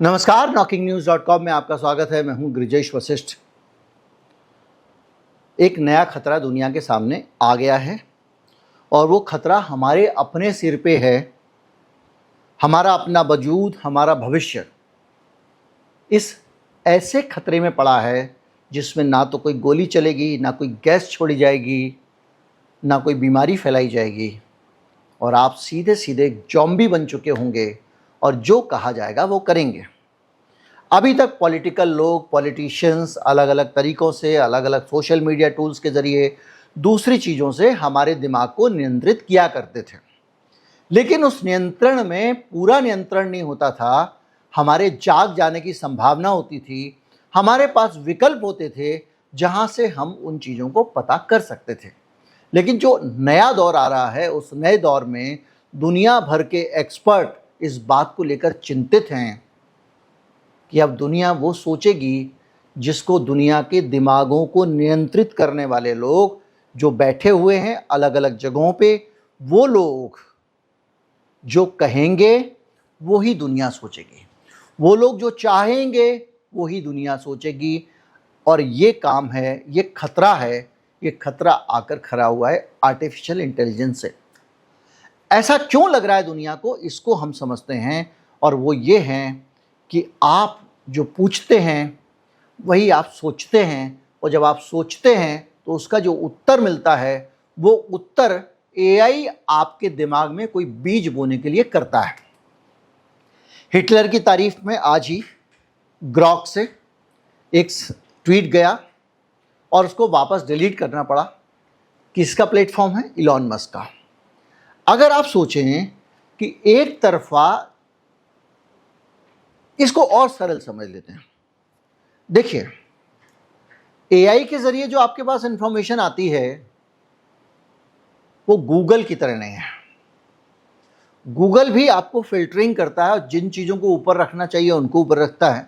नमस्कार, knocking-news.com में आपका स्वागत है। मैं हूं गृजेश वशिष्ठ। एक नया खतरा दुनिया के सामने आ गया है और वो खतरा हमारे अपने सिर पे है। हमारा अपना वजूद, हमारा भविष्य इस ऐसे खतरे में पड़ा है जिसमें ना तो कोई गोली चलेगी, ना कोई गैस छोड़ी जाएगी, ना कोई बीमारी फैलाई जाएगी और आप सीधे सीधे ज़ॉम्बी बन चुके होंगे और जो कहा जाएगा वो करेंगे। अभी तक पॉलिटिकल लोग, पॉलिटिशियंस अलग अलग तरीक़ों से, अलग अलग सोशल मीडिया टूल्स के ज़रिए, दूसरी चीज़ों से हमारे दिमाग को नियंत्रित किया करते थे, लेकिन उस नियंत्रण में पूरा नियंत्रण नहीं होता था। हमारे जाग जाने की संभावना होती थी, हमारे पास विकल्प होते थे जहाँ से हम उन चीज़ों को पता कर सकते थे। लेकिन जो नया दौर आ रहा है, उस नए दौर में दुनिया भर के एक्सपर्ट इस बात को लेकर चिंतित हैं कि अब दुनिया वो सोचेगी जिसको दुनिया के दिमागों को नियंत्रित करने वाले लोग जो बैठे हुए हैं अलग अलग जगहों पे, वो लोग जो कहेंगे वो ही दुनिया सोचेगी, वो लोग जो चाहेंगे वो ही दुनिया सोचेगी। और ये काम है, ये खतरा है, ये खतरा आकर खड़ा हुआ है आर्टिफिशियल इंटेलिजेंस से। ऐसा क्यों लग रहा है दुनिया को, इसको हम समझते हैं और वो ये हैं कि आप जो पूछते हैं वही आप सोचते हैं और जब आप सोचते हैं तो उसका जो उत्तर मिलता है वो उत्तर एआई आपके दिमाग में कोई बीज बोने के लिए करता है। हिटलर की तारीफ में आज ही ग्रॉक से एक ट्वीट गया और उसको वापस डिलीट करना पड़ा। किसका प्लेटफॉर्म है? इलॉन मस्क का। अगर आप सोचें कि एक तरफा, इसको और सरल समझ लेते हैं। देखिए, एआई के जरिए जो आपके पास इंफॉर्मेशन आती है वो गूगल की तरह नहीं है। गूगल भी आपको फिल्टरिंग करता है और जिन चीज़ों को ऊपर रखना चाहिए उनको ऊपर रखता है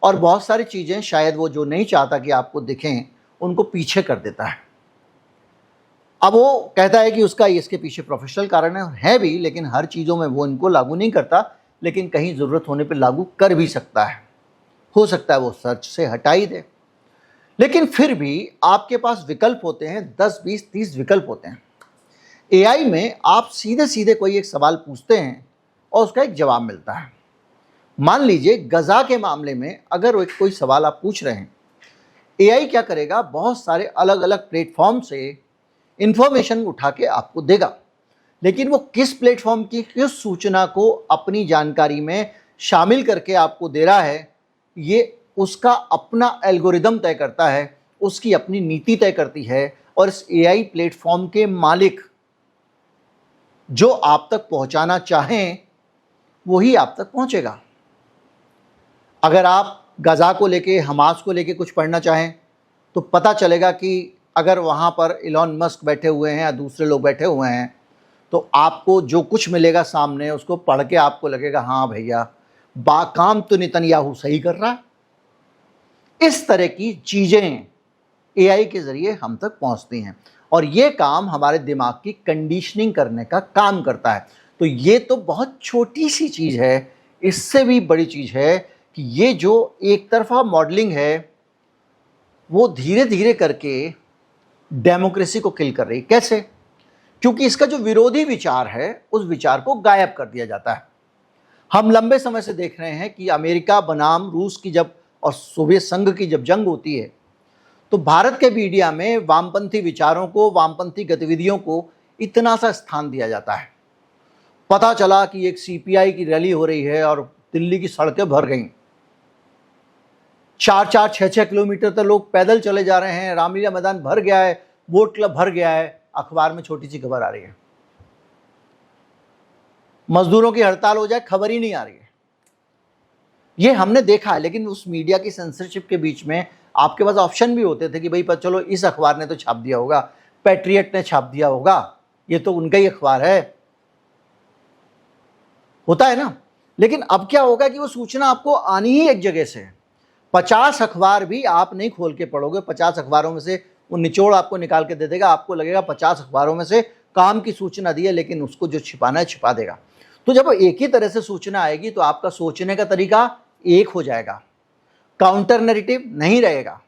और बहुत सारी चीज़ें शायद वो जो नहीं चाहता कि आपको दिखें उनको पीछे कर देता है। अब वो कहता है कि उसका इसके पीछे प्रोफेशनल कारण है भी, लेकिन हर चीज़ों में वो इनको लागू नहीं करता, लेकिन कहीं ज़रूरत होने पे लागू कर भी सकता है। हो सकता है वो सर्च से हटा ही दे, लेकिन फिर भी आपके पास विकल्प होते हैं, 10, 20, 30 विकल्प होते हैं। एआई में आप सीधे सीधे कोई एक सवाल पूछते हैं और उसका एक जवाब मिलता है। मान लीजिए गज़ा के मामले में अगर कोई सवाल आप पूछ रहे हैं, एआई क्या करेगा, बहुत सारे अलग अलग प्लेटफॉर्म से इंफॉर्मेशन उठा के आपको देगा, लेकिन वो किस प्लेटफॉर्म की किस सूचना को अपनी जानकारी में शामिल करके आपको दे रहा है, ये उसका अपना एल्गोरिदम तय करता है, उसकी अपनी नीति तय करती है और इस एआई प्लेटफॉर्म के मालिक जो आप तक पहुंचाना चाहें वही आप तक पहुंचेगा। अगर आप गज़ा को लेके, हमास को लेके कुछ पढ़ना चाहें तो पता चलेगा कि अगर वहाँ पर इलॉन मस्क बैठे हुए हैं या दूसरे लोग बैठे हुए हैं तो आपको जो कुछ मिलेगा सामने उसको पढ़ के आपको लगेगा हाँ भैया, बाकाम तो नेतन्याहू सही कर रहा है। इस तरह की चीज़ें एआई के ज़रिए हम तक पहुँचती हैं और ये काम हमारे दिमाग की कंडीशनिंग करने का काम करता है। तो ये तो बहुत छोटी सी चीज़ है, इससे भी बड़ी चीज़ है कि ये जो एक तरफा मॉडलिंग है वो धीरे धीरे करके डेमोक्रेसी को किल कर रही। कैसे? क्योंकि इसका जो विरोधी विचार है उस विचार को गायब कर दिया जाता है। हम लंबे समय से देख रहे हैं कि अमेरिका बनाम रूस की जब और सोवियत संघ की जब जंग होती है तो भारत के मीडिया में वामपंथी विचारों को, वामपंथी गतिविधियों को इतना सा स्थान दिया जाता है। पता चला कि एक सीपीआई की रैली हो रही है और दिल्ली की सड़कें भर गईं, 4-4, 6-6 किलोमीटर तक लोग पैदल चले जा रहे हैं, रामलीला मैदान भर गया है, वोट क्लब भर गया है। अखबार में छोटी सी खबर आ रही है, मजदूरों की हड़ताल हो जाए, खबर ही नहीं आ रही है। ये हमने देखा है, लेकिन उस मीडिया की सेंसरशिप के बीच में आपके पास ऑप्शन भी होते थे कि भाई चलो इस अखबार ने तो छाप दिया होगा, पैट्रियट ने छाप दिया होगा, ये तो उनका ही अखबार है, होता है ना। लेकिन अब क्या होगा कि वो सूचना आपको आनी ही एक जगह से। 50 अखबार भी आप नहीं खोल के पढ़ोगे, 50 अखबारों में से वो निचोड़ आपको निकाल के दे देगा, आपको लगेगा 50 अखबारों में से काम की सूचना दी है, लेकिन उसको जो छिपाना है छिपा देगा। तो जब एक ही तरह से सूचना आएगी तो आपका सोचने का तरीका एक हो जाएगा, काउंटर नैरेटिव नहीं रहेगा।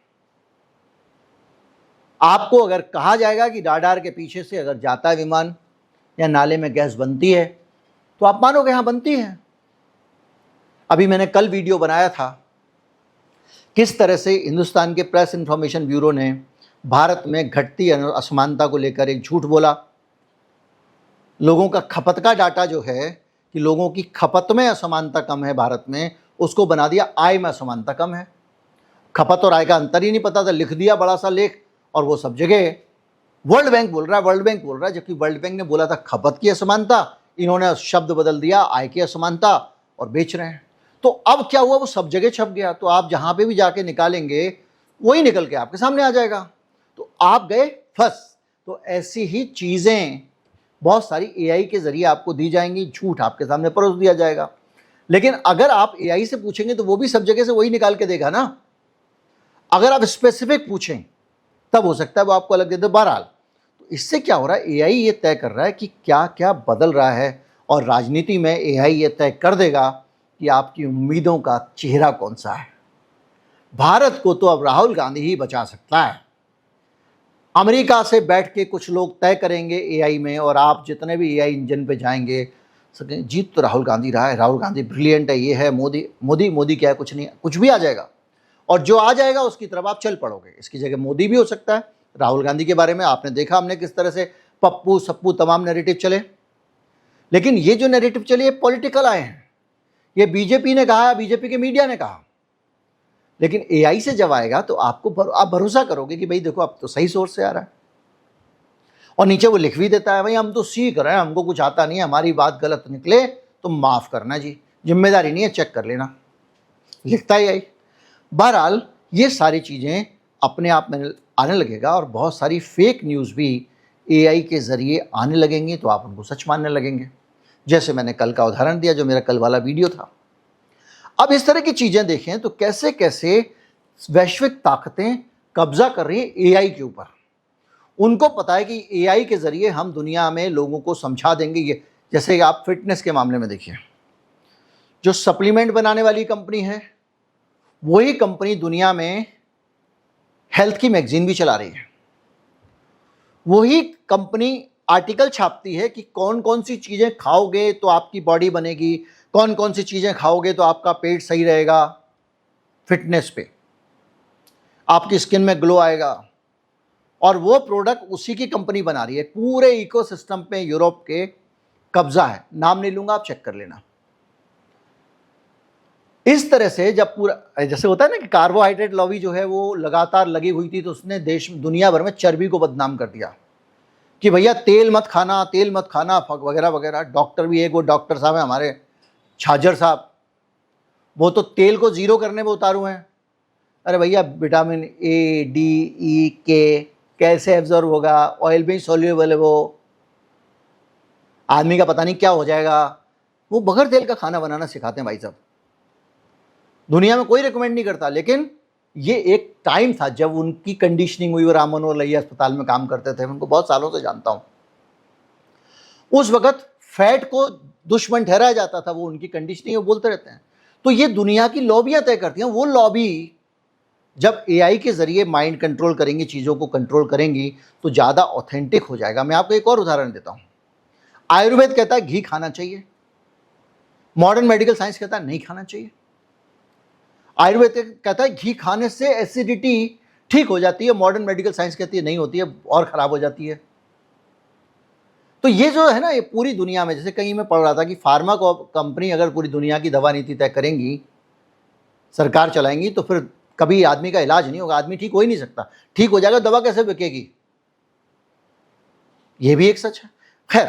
आपको अगर कहा जाएगा कि राडार के पीछे से अगर जाता है विमान या नाले में गैस बनती है, तो आप मानोगे हाँ बनती है। अभी मैंने कल वीडियो बनाया था किस तरह से हिंदुस्तान के प्रेस इंफॉर्मेशन ब्यूरो ने भारत में घटती असमानता को लेकर एक झूठ बोला। लोगों का खपत का डाटा जो है कि लोगों की खपत में असमानता कम है भारत में, उसको बना दिया आय में असमानता कम है। खपत और आय का अंतर ही नहीं पता था, लिख दिया बड़ा सा लेख, और वो सब जगह वर्ल्ड बैंक बोल रहा है, जबकि वर्ल्ड बैंक ने बोला था खपत की असमानता, इन्होंने शब्द बदल दिया आय की असमानता और बेच रहे हैं। तो अब क्या हुआ, वो सब जगह छप गया। तो आप जहां पे भी जाके निकालेंगे वही निकल के आपके सामने आ जाएगा, तो आप गए फंस। तो ऐसी ही चीजें बहुत सारी एआई के जरिए आपको दी जाएंगी, झूठ आपके सामने परोस दिया जाएगा। लेकिन अगर आप एआई से पूछेंगे तो वो भी सब जगह से वही निकाल के देगा ना। अगर आप स्पेसिफिक पूछें तब हो सकता है वो आपको अलग दे दे। बहरहाल, तो इससे क्या हो रहा है, एआई ये तय कर रहा है कि क्या क्या बदल रहा है, और राजनीति में एआई ये तय कर देगा कि आपकी उम्मीदों का चेहरा कौन सा है। भारत को तो अब राहुल गांधी ही बचा सकता है। अमेरिका से बैठ के कुछ लोग तय करेंगे एआई में, और आप जितने भी एआई इंजन पे जाएंगे, जीत तो राहुल गांधी रहा है, राहुल गांधी ब्रिलियंट है, ये है, मोदी क्या है, कुछ नहीं, कुछ भी आ जाएगा। और जो आ जाएगा उसकी तरफ आप चल पड़ोगे। इसकी जगह मोदी भी हो सकता है। राहुल गांधी के बारे में आपने देखा हमने किस तरह से पप्पू सप्पू तमाम नैरेटिव चले, लेकिन ये जो नैरेटिव चले ये पॉलिटिकल आए हैं, ये बीजेपी ने कहा, बीजेपी के मीडिया ने कहा। लेकिन एआई से जब आएगा तो आप भरोसा करोगे कि भाई देखो अब तो सही सोर्स से आ रहा है, और नीचे वो लिख भी देता है भाई हम तो सीख रहे हैं, हमको कुछ आता नहीं है, हमारी बात गलत निकले तो माफ़ करना जी, जिम्मेदारी नहीं है, चेक कर लेना, लिखता ही आई। बहरहाल ये सारी चीज़ें अपने आप में आने लगेगा, और बहुत सारी फेक न्यूज़ भी एआई के ज़रिए आने लगेंगी, तो आप उनको सच मानने लगेंगे। जैसे मैंने कल का उदाहरण दिया, जो मेरा कल वाला वीडियो था। अब इस तरह की चीज़ें देखें तो कैसे कैसे वैश्विक ताकतें कब्जा कर रही हैं एआई के ऊपर। उनको पता है कि एआई के ज़रिए हम दुनिया में लोगों को समझा देंगे। ये जैसे आप फिटनेस के मामले में देखिए, जो सप्लीमेंट बनाने वाली कंपनी है वही कंपनी दुनिया में हेल्थ की मैगजीन भी चला रही है। वही कंपनी आर्टिकल छापती है कि कौन कौन सी चीज़ें खाओगे तो आपकी बॉडी बनेगी, कौन कौन सी चीज़ें खाओगे तो आपका पेट सही रहेगा, फिटनेस पे आपकी स्किन में ग्लो आएगा। और वो प्रोडक्ट उसी की कंपनी बना रही है। पूरे इकोसिस्टम पे यूरोप के कब्जा है, नाम नहीं लूंगा, आप चेक कर लेना। इस तरह से जब पूरा, जैसे होता है ना कि कार्बोहाइड्रेट लॉबी जो है वो लगातार लगी हुई थी, तो उसने दुनिया भर में चर्बी को बदनाम कर दिया कि भैया तेल मत खाना वगैरह वगैरह। डॉक्टर भी एक वो डॉक्टर साहब है हमारे छाजर साहब, वो तो तेल को जीरो करने में उतारू हैं। अरे भैया विटामिन ए डी ई के कैसे एब्जॉर्ब होगा, ऑयल भी सोल्यूबल है, वो आदमी का पता नहीं क्या हो जाएगा। वो बगैर तेल का खाना बनाना सिखाते हैं भाई साहब, दुनिया में कोई रिकमेंड नहीं करता। लेकिन ये एक टाइम था जब उनकी कंडीशनिंग हुई, वो राम मनोहर लोहिया अस्पताल में काम करते थे, उनको बहुत सालों से जानता हूं। उस वक्त फैट को दुश्मन ठहराया जाता था, वो उनकी कंडीशनिंग वो बोलते रहते हैं। तो ये दुनिया की लॉबियां तय करती हैं। वो लॉबी जब एआई के जरिए माइंड कंट्रोल करेंगी, चीज़ों को कंट्रोल करेंगी, तो ज़्यादा ऑथेंटिक हो जाएगा। मैं आपको एक और उदाहरण देता हूं। आयुर्वेद कहता है घी खाना चाहिए, मॉडर्न मेडिकल साइंस कहता है नहीं खाना चाहिए। आयुर्वेद कहता है घी खाने से एसिडिटी ठीक हो जाती है, मॉडर्न मेडिकल साइंस कहती है नहीं होती है, और ख़राब हो जाती है। तो ये जो है ना, ये पूरी दुनिया में, जैसे कहीं मैं पढ़ रहा था कि फार्मा कंपनी अगर पूरी दुनिया की दवा नीति तय करेंगी, सरकार चलाएंगी, तो फिर कभी आदमी का इलाज नहीं होगा, आदमी ठीक हो ही नहीं सकता। ठीक हो जाएगा, दवा कैसे बिकेगी, ये भी एक सच है। खैर,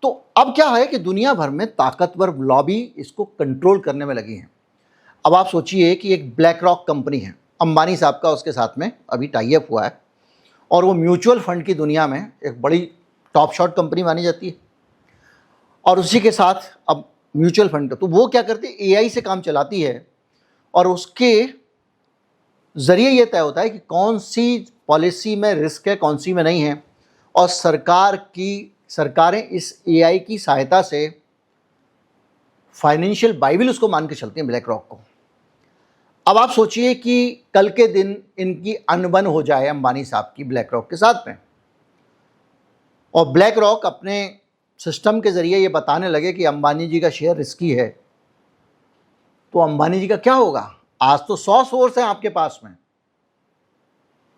तो अब क्या है कि दुनिया भर में ताकतवर लॉबी इसको कंट्रोल करने में लगी है। अब आप सोचिए कि एक ब्लैक रॉक कंपनी है, अंबानी साहब का उसके साथ में अभी टाई अप हुआ है, और वो म्यूचुअल फंड की दुनिया में एक बड़ी टॉप शॉट कंपनी मानी जाती है। और उसी के साथ अब म्यूचुअल फंड, तो वो क्या करती है, एआई से काम चलाती है, और उसके ज़रिए ये तय होता है कि कौन सी पॉलिसी में रिस्क है, कौन सी में नहीं है। और सरकारें इस एआई की सहायता से फाइनेंशियल बाइबल उसको मान के चलती हैं, ब्लैक रॉक को। अब आप सोचिए कि कल के दिन इनकी अनबन हो जाए अंबानी साहब की ब्लैक रॉक के साथ में, और ब्लैक रॉक अपने सिस्टम के ज़रिए ये बताने लगे कि अंबानी जी का शेयर रिस्की है, तो अंबानी जी का क्या होगा? आज तो 100 सोर्स हैं आपके पास में,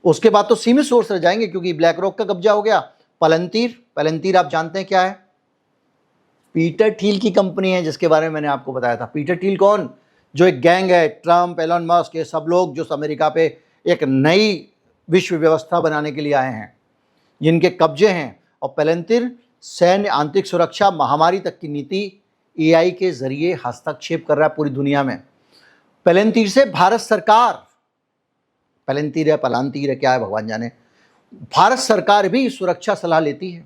उसके बाद तो सीमित सोर्स रह जाएंगे, क्योंकि ब्लैक रॉक का कब्जा हो गया। पलंतीर आप जानते हैं क्या है? पीटर थील की कंपनी है, जिसके बारे में मैंने आपको बताया था। पीटर थील कौन? जो एक गैंग है, ट्रम्प, एलन मस्क, ये सब लोग जो अमेरिका पे एक नई विश्व व्यवस्था बनाने के लिए आए हैं, जिनके कब्जे हैं। और पलंतीर सैन्य, आंतरिक सुरक्षा, महामारी तक की नीति एआई के जरिए हस्तक्षेप कर रहा है पूरी दुनिया में। पलंतीर से भारत सरकार, पलंतीर है, पलांतीर है, क्या है भगवान जाने, भारत सरकार भी सुरक्षा सलाह लेती है।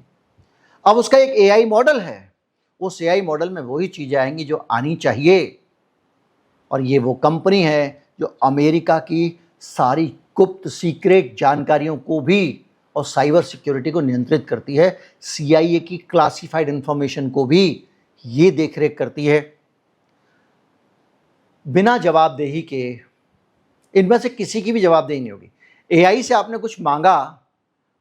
अब उसका एक एआई मॉडल है, उस एआई मॉडल में वही चीज़ें आएंगी जो आनी चाहिए। और ये वो कंपनी है जो अमेरिका की सारी गुप्त सीक्रेट जानकारियों को भी और साइबर सिक्योरिटी को नियंत्रित करती है। सीआईए की क्लासिफाइड इंफॉर्मेशन को भी ये देखरेख करती है। बिना जवाबदेही के इनमें से किसी की भी जवाबदेही नहीं होगी। एआई से आपने कुछ मांगा,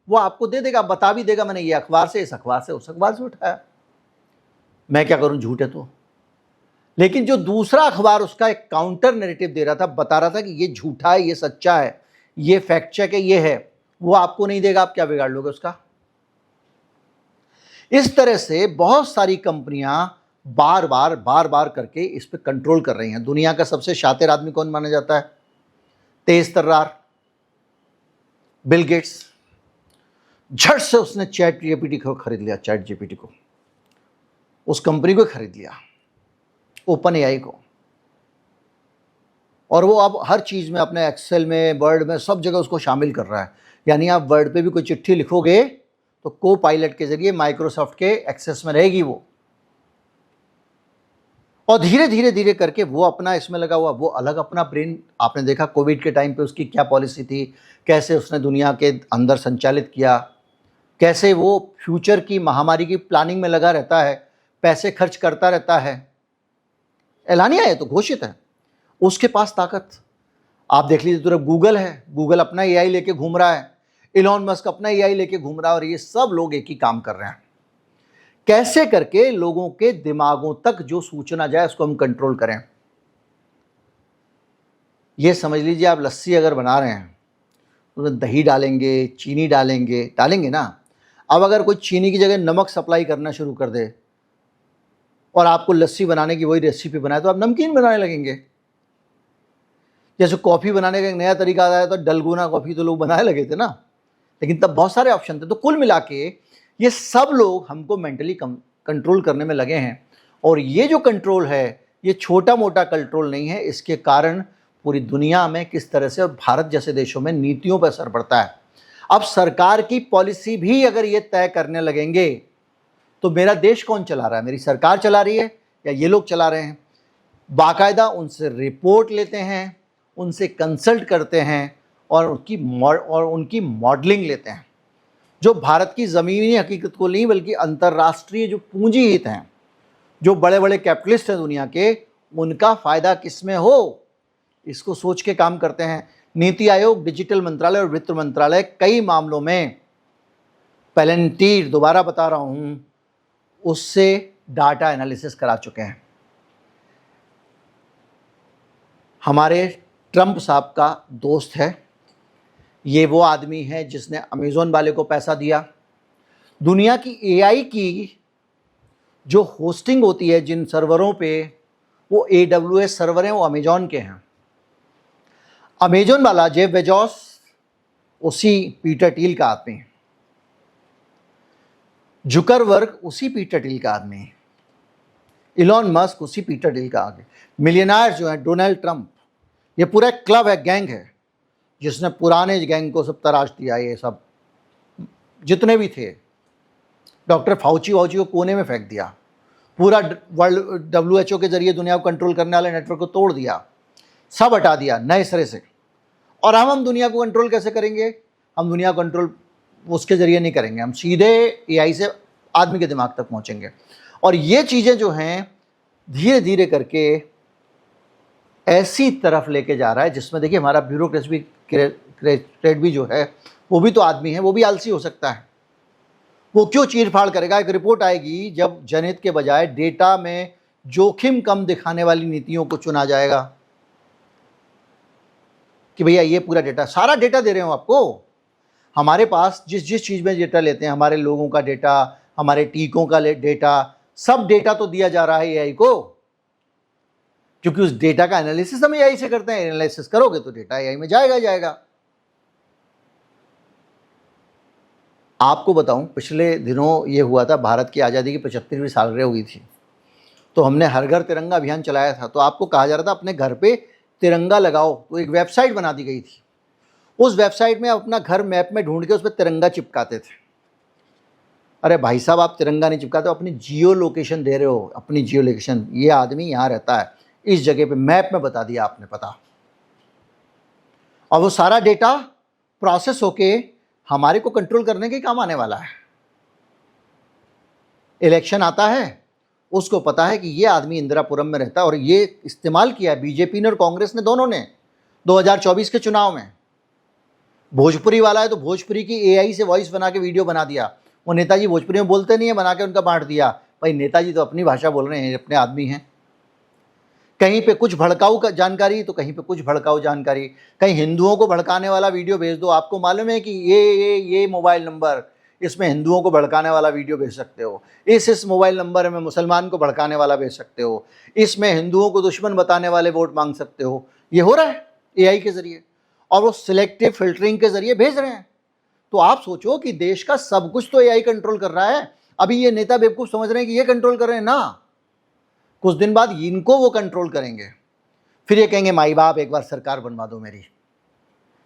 वो आपको दे देगा, बता भी देगा मैंने ये अखबार से, इस अखबार से, उस अखबार से उठाया। मैं क्या करूं, झूठ है तो। लेकिन जो दूसरा अखबार उसका एक काउंटर नैरेटिव दे रहा था, बता रहा था कि ये झूठा है, ये सच्चा है, ये फैक्ट चेक है, ये है, वो आपको नहीं देगा। आप क्या बिगाड़ लोगे उसका? इस तरह से बहुत सारी कंपनियां बार बार करके इस पे कंट्रोल कर रही हैं। दुनिया का सबसे शातिर आदमी कौन माना जाता है? तेज तर्रार बिल गेट्स। झट से उसने चैट जीपीटी को खरीद लिया, चैट जीपीटी को, उस कंपनी को खरीद लिया, ओपन एआई को। और वो अब हर चीज़ में, अपने एक्सेल में, वर्ड में, सब जगह उसको शामिल कर रहा है। यानी आप वर्ड पे भी कोई चिट्ठी लिखोगे तो को पायलट के जरिए माइक्रोसॉफ्ट के एक्सेस में रहेगी वो। और धीरे धीरे करके वो अपना इसमें लगा हुआ, वो अलग अपना ब्रेन। आपने देखा कोविड के टाइम पे उसकी क्या पॉलिसी थी, कैसे उसने दुनिया के अंदर संचालित किया, कैसे वो फ्यूचर की महामारी की प्लानिंग में लगा रहता है, पैसे खर्च करता रहता है। ऐलानिया है तो घोषित है, उसके पास ताकत। आप देख लीजिए, तो गूगल है, गूगल अपना एआई लेके घूम रहा है, इलॉन मस्क अपना एआई लेके घूम रहा है, और ये सब लोग एक ही काम कर रहे हैं। कैसे करके लोगों के दिमागों तक जो सूचना जाए उसको हम कंट्रोल करें। ये समझ लीजिए, आप लस्सी अगर बना रहे हैं, उसमें दही डालेंगे, चीनी डालेंगे ना। अब अगर कोई चीनी की जगह नमक सप्लाई करना शुरू कर दे और आपको लस्सी बनाने की वही रेसिपी बनाए, तो आप नमकीन बनाने लगेंगे। जैसे कॉफ़ी बनाने का एक नया तरीका आया था, डलगोना कॉफ़ी तो लोग बनाने लगे थे ना, लेकिन तब बहुत सारे ऑप्शन थे। तो कुल मिला के ये सब लोग हमको मेंटली कंट्रोल करने में लगे हैं। और ये जो कंट्रोल है, ये छोटा मोटा कंट्रोल नहीं है। इसके कारण पूरी दुनिया में किस तरह से, और भारत जैसे देशों में नीतियों पर असर पड़ता है। अब सरकार की पॉलिसी भी अगर ये तय करने लगेंगे तो मेरा देश कौन चला रहा है? मेरी सरकार चला रही है या ये लोग चला रहे हैं? बाकायदा उनसे रिपोर्ट लेते हैं, उनसे कंसल्ट करते हैं, और उनकी मॉडलिंग लेते हैं, जो भारत की ज़मीनी हकीकत को नहीं बल्कि अंतर्राष्ट्रीय जो पूंजी हित हैं, जो बड़े बड़े कैपिटलिस्ट हैं दुनिया के, उनका फ़ायदा किस में हो, इसको सोच के काम करते हैं। नीति आयोग, डिजिटल मंत्रालय और वित्त मंत्रालय कई मामलों में, पेलेंटीर दोबारा बता रहा हूँ, उससे डाटा एनालिसिस करा चुके हैं। हमारे ट्रंप साहब का दोस्त है, ये वो आदमी है जिसने अमेज़ॉन वाले को पैसा दिया। दुनिया की एआई की जो होस्टिंग होती है जिन सर्वरों पे, वो AWS सर्वर हैं, वो अमेज़ॉन के हैं। अमेज़ॉन वाला जेफ बेजोस उसी पीटर टील का आदमी है, जुकरबर्ग उसी पीटर टील का आदमी है, इलॉन मस्क उसी पीटर टील का आगे, मिलियनायर जो है डोनाल्ड ट्रंप। ये पूरा एक क्लब है, गैंग है, जिसने पुराने गैंग को सब तराश दिया। ये सब जितने भी थे, डॉक्टर फाउची को कोने में फेंक दिया, पूरा वर्ल्ड WHO के जरिए दुनिया को कंट्रोल करने वाले नेटवर्क को तोड़ दिया, सब हटा दिया नए सिरे से। और हम दुनिया को कंट्रोल कैसे करेंगे? हम दुनिया को कंट्रोल उसके ज़रिए नहीं करेंगे, हम सीधे एआई से आदमी के दिमाग तक पहुँचेंगे। और ये चीज़ें जो हैं धीरे धीरे करके ऐसी तरफ लेके जा रहा है जिसमें देखिए हमारा ब्यूरोक्रेट भी जो है वो भी तो आदमी है, वो भी आलसी हो सकता है। वो क्यों चीर-फाड़ करेगा? एक रिपोर्ट आएगी जब जनहित के बजाय डेटा में जोखिम कम दिखाने वाली नीतियों को चुना जाएगा कि भैया ये पूरा डेटा, सारा डेटा दे रहे हो आपको। हमारे पास जिस जिस चीज़ में डेटा लेते हैं, हमारे लोगों का डेटा, हमारे टीकों का डेटा, सब डेटा तो दिया जा रहा है एआई को, क्योंकि उस डेटा का एनालिसिस हम एआई से करते हैं। एनालिसिस करोगे तो डेटा एआई में जाएगा। आपको बताऊं, पिछले दिनों ये हुआ था, भारत की आज़ादी की 75वीं सालगिरह हुई थी, तो हमने हर घर तिरंगा अभियान चलाया था। तो आपको कहा जा रहा था अपने घर पे तिरंगा लगाओ, तो एक वेबसाइट बना दी गई थी। उस वेबसाइट में आप अपना घर मैप में ढूंढ के उस पर तिरंगा चिपकाते थे। अरे भाई साहब, आप तिरंगा नहीं चिपकाते, अपनी जियो लोकेशन दे रहे हो, अपनी जियो लोकेशन, ये आदमी यहाँ रहता है, इस जगह पे मैप में बता दिया आपने पता, और वो सारा डेटा प्रोसेस होके हमारे को कंट्रोल करने के काम आने वाला है। इलेक्शन आता है, उसको पता है कि ये आदमी इंदिरापुरम में रहता है, और ये इस्तेमाल किया है बीजेपी ने और कांग्रेस ने, दोनों ने 2024 के चुनाव में। भोजपुरी वाला है तो भोजपुरी की एआई से वॉइस बना के वीडियो बना दिया। वो नेताजी भोजपुरी में बोलते नहीं है, बना के उनका बांट दिया। भाई नेताजी तो अपनी भाषा बोल रहे हैं, अपने आदमी हैं। कहीं पे कुछ भड़काऊ का जानकारी तो कहीं पे कुछ भड़काऊ जानकारी, कहीं हिंदुओं को भड़काने वाला वीडियो भेज दो। आपको मालूम है कि ये मोबाइल नंबर, इसमें हिंदुओं को भड़काने वाला वीडियो भेज सकते हो, इस मोबाइल नंबर में मुसलमान को भड़काने वाला भेज सकते हो, इसमें हिंदुओं को दुश्मन बताने वाले वोट मांग सकते हो। ये हो रहा है एआई के जरिए, और वो सिलेक्टिव फिल्टरिंग के जरिए भेज रहे हैं। तो आप सोचो कि देश का सब कुछ तो एआई कंट्रोल कर रहा है। अभी ये नेता बेवकूफ समझ रहे हैं कि ये कंट्रोल कर रहे हैं ना, कुछ दिन बाद इनको वो कंट्रोल करेंगे। फिर ये कहेंगे माई बाप एक बार सरकार बनवा दो मेरी,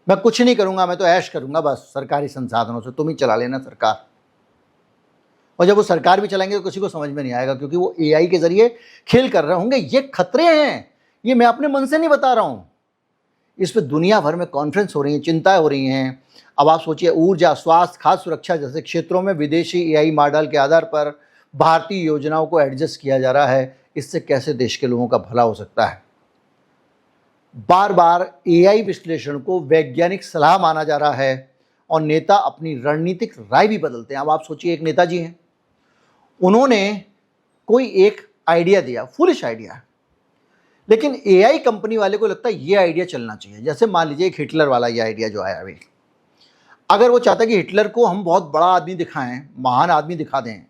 मैं कुछ नहीं करूंगा, मैं तो ऐश करूंगा बस सरकारी संसाधनों से, तुम ही चला लेना सरकार। और जब वो सरकार भी चलाएंगे तो किसी को समझ में नहीं आएगा, क्योंकि वो एआई के जरिए खेल कर रहे होंगे। ये खतरे हैं, ये मैं अपने मन से नहीं बता रहा हूं। इस पर दुनिया भर में कॉन्फ्रेंस हो रही है, चिंताएं हो रही हैं। अब आप सोचिए, ऊर्जा, स्वास्थ्य, खाद्य सुरक्षा जैसे क्षेत्रों में विदेशी एआई मॉडल के आधार पर भारतीय योजनाओं को एडजस्ट किया जा रहा है। इससे कैसे देश के लोगों का भला हो सकता है? बार बार एआई विश्लेषण को वैज्ञानिक सलाह माना जा रहा है, और नेता अपनी रणनीतिक राय भी बदलते हैं। अब आप सोचिए, एक नेताजी हैं, उन्होंने कोई एक आइडिया दिया, फुलिश आइडिया, लेकिन एआई कंपनी वाले को लगता है ये आइडिया चलना चाहिए। जैसे मान लीजिए एक हिटलर वाला ये आइडिया जो आया अभी, अगर वो चाहता है कि हिटलर को हम बहुत बड़ा आदमी दिखाएं, महान आदमी दिखा दें,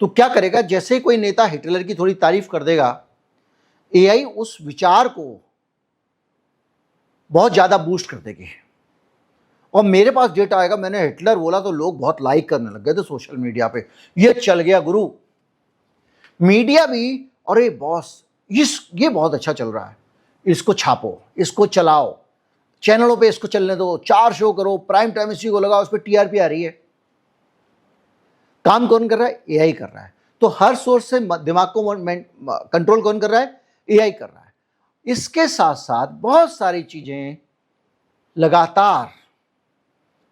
तो क्या करेगा? जैसे कोई नेता हिटलर की थोड़ी तारीफ कर देगा, एआई उस विचार को बहुत ज्यादा बूस्ट कर देगी, और मेरे पास डेटा आएगा, मैंने हिटलर बोला तो लोग बहुत लाइक करने लग गए थे सोशल मीडिया पे, ये चल गया गुरु। मीडिया भी, अरे बॉस ये बहुत अच्छा चल रहा है, इसको छापो, इसको चलाओ, चैनलों पे इसको चलने दो, 4 शो करो, प्राइम टाइम इसी को लगाओ, उस पर टीआरपी आ रही है। काम कौन कर रहा है? एआई कर रहा है। तो हर सोर्स से दिमाग को कंट्रोल कौन कर रहा है? एआई कर रहा है। इसके साथ साथ बहुत सारी चीजें लगातार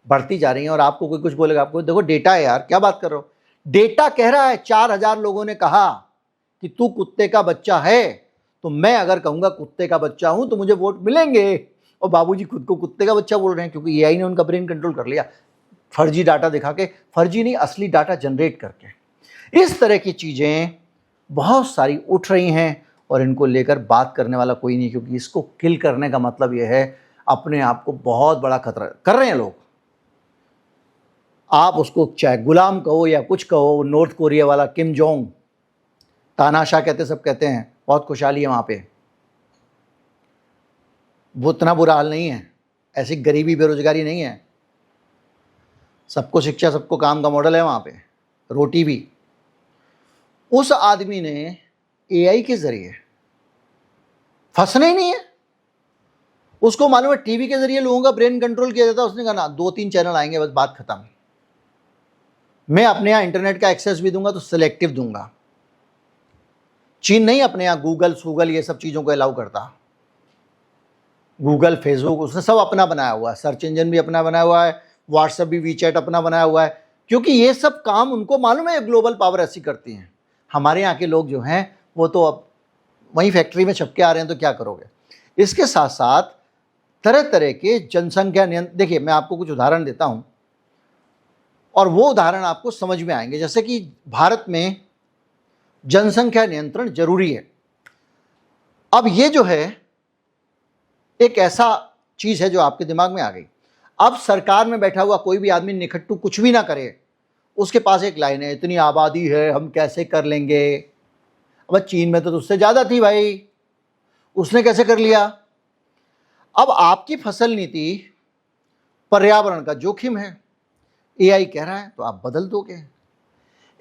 बढ़ती जा रही हैं, और आपको कोई कुछ बोलेगा, आपको देखो डेटा है यार, क्या बात कर रहे हो? डेटा कह रहा है 4000 लोगों ने कहा कि तू कुत्ते का बच्चा है, तो मैं अगर कहूंगा कुत्ते का बच्चा हूं तो मुझे वोट मिलेंगे। और बाबूजी खुद को कुत्ते का बच्चा बोल रहे हैं, क्योंकि एआई ने उनका ब्रेन कंट्रोल कर लिया, फर्जी डाटा दिखा के, फर्जी नहीं असली डाटा जनरेट करके। इस तरह की चीजें बहुत सारी उठ रही हैं, और इनको लेकर बात करने वाला कोई नहीं, क्योंकि इसको किल करने का मतलब यह है अपने आप को बहुत बड़ा खतरा कर रहे हैं लोग। आप उसको चाहे गुलाम कहो या कुछ कहो, नॉर्थ कोरिया वाला किम जोंग, तानाशाह कहते, सब कहते हैं, बहुत खुशहाली है वहाँ पे, वो इतना बुरा हाल नहीं है, ऐसी गरीबी बेरोजगारी नहीं है, सबको शिक्षा, सबको काम का मॉडल है वहाँ पे, रोटी भी। उस आदमी ने एआई के जरिए फंसना ही नहीं है, उसको मालूम है टीवी के जरिए लोगों का ब्रेन कंट्रोल किया जाता है। उसने कहा ना 2-3 चैनल आएंगे बस, बात खत्म। मैं अपने यहाँ इंटरनेट का एक्सेस भी दूंगा तो सिलेक्टिव दूंगा। चीन नहीं अपने यहाँ गूगल ये सब चीज़ों को अलाउ करता। गूगल, फेसबुक, उसने सब अपना बनाया हुआ है, सर्च इंजन भी अपना बनाया हुआ है, व्हाट्सएप भी, वीचैट अपना बनाया हुआ है, क्योंकि ये सब काम उनको मालूम है ग्लोबल पावर ऐसी करती हैं। हमारे यहाँ के लोग जो हैं वो तो अब वहीं फैक्ट्री में छपके आ रहे हैं, तो क्या करोगे? इसके साथ साथ तरह तरह के जनसंख्या नियंत्रण, देखिए मैं आपको कुछ उदाहरण देता हूं और वो उदाहरण आपको समझ में आएंगे। जैसे कि भारत में जनसंख्या नियंत्रण जरूरी है। अब ये जो है एक ऐसा चीज है जो आपके दिमाग में आ गई। अब सरकार में बैठा हुआ कोई भी आदमी निखट्टू कुछ भी ना करे, उसके पास एक लाइन है, इतनी आबादी है हम कैसे कर लेंगे। अब चीन में तो उससे ज्यादा थी भाई, उसने कैसे कर लिया। अब आपकी फसल नीति पर्यावरण का जोखिम है, एआई कह रहा है तो आप बदल दोगे।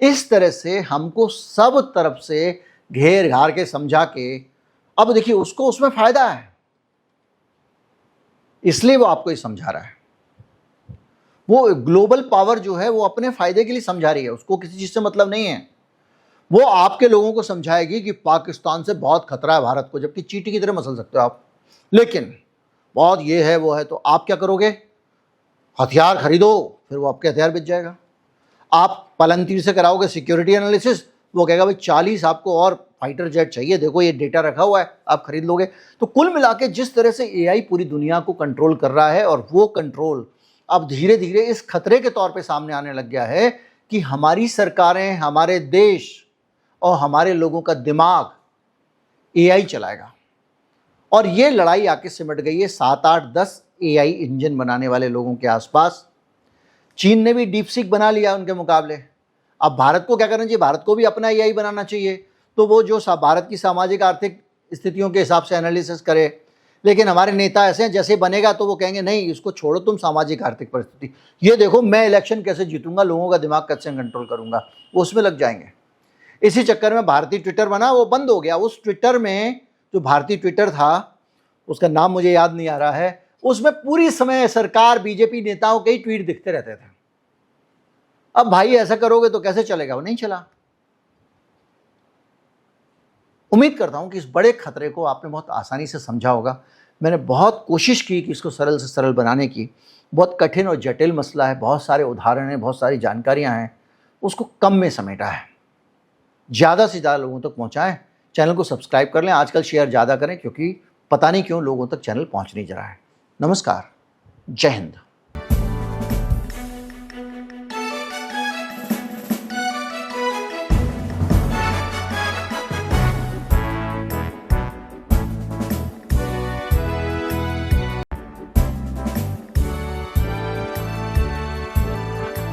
इस तरह से हमको सब तरफ से घेर घार के समझा के, अब देखिए उसको उसमें फायदा है इसलिए वो आपको ये समझा रहा है। वो ग्लोबल पावर जो है वो अपने फायदे के लिए समझा रही है, उसको किसी चीज से मतलब नहीं है। वो आपके लोगों को समझाएगी कि पाकिस्तान से बहुत खतरा है भारत को, जबकि चींटी की तरह मसल सकते हो आप, लेकिन बहुत ये है वो है, तो आप क्या करोगे, हथियार खरीदो, फिर वो आपके हथियार बेच जाएगा। आप पलनतीर से कराओगे सिक्योरिटी एनालिसिस, वो कहेगा भाई 40 आपको और फाइटर जेट चाहिए, देखो ये डेटा रखा हुआ है, आप खरीद लोगे। तो कुल मिला के जिस तरह से एआई पूरी दुनिया को कंट्रोल कर रहा है, और वो कंट्रोल अब धीरे धीरे इस खतरे के तौर पे सामने आने लग गया है कि हमारी सरकारें, हमारे देश और हमारे लोगों का दिमाग एआई चलाएगा। और ये लड़ाई आके सिमट गई है 7, 8, 10 एआई इंजन बनाने वाले लोगों के आसपास। चीन ने भी डीपसीक बना लिया उनके मुकाबले। अब भारत को क्या करना चाहिए, भारत को भी अपना एआई बनाना चाहिए, तो वो जो भारत की सामाजिक आर्थिक स्थितियों के हिसाब से एनालिसिस करे। लेकिन हमारे नेता ऐसे हैं, जैसे बनेगा तो वो कहेंगे नहीं इसको छोड़ो तुम, सामाजिक आर्थिक परिस्थिति, ये देखो मैं इलेक्शन कैसे जीतूंगा, लोगों का दिमाग कैसे कंट्रोल करूंगा, वो उसमें लग जाएंगे। इसी चक्कर में भारतीय ट्विटर बना, वो बंद हो गया। उस ट्विटर में जो भारतीय ट्विटर था, उसका नाम मुझे याद नहीं आ रहा है, उसमें पूरी समय सरकार बीजेपी नेताओं के ही ट्वीट दिखते रहते थे। अब भाई ऐसा करोगे तो कैसे चलेगा, वो नहीं चला। उम्मीद करता हूं कि इस बड़े खतरे को आपने बहुत आसानी से समझा होगा। मैंने बहुत कोशिश की कि इसको सरल से सरल बनाने की। बहुत कठिन और जटिल मसला है, बहुत सारे उदाहरण हैं, बहुत सारी जानकारियां हैं, उसको कम में समेटा है। ज़्यादा से ज़्यादा लोगों तक पहुंचाएं। चैनल को सब्सक्राइब कर लें, आजकल शेयर ज़्यादा करें, क्योंकि पता नहीं क्यों लोगों तक चैनल पहुंच नहीं जा रहा है। नमस्कार, जय हिंद।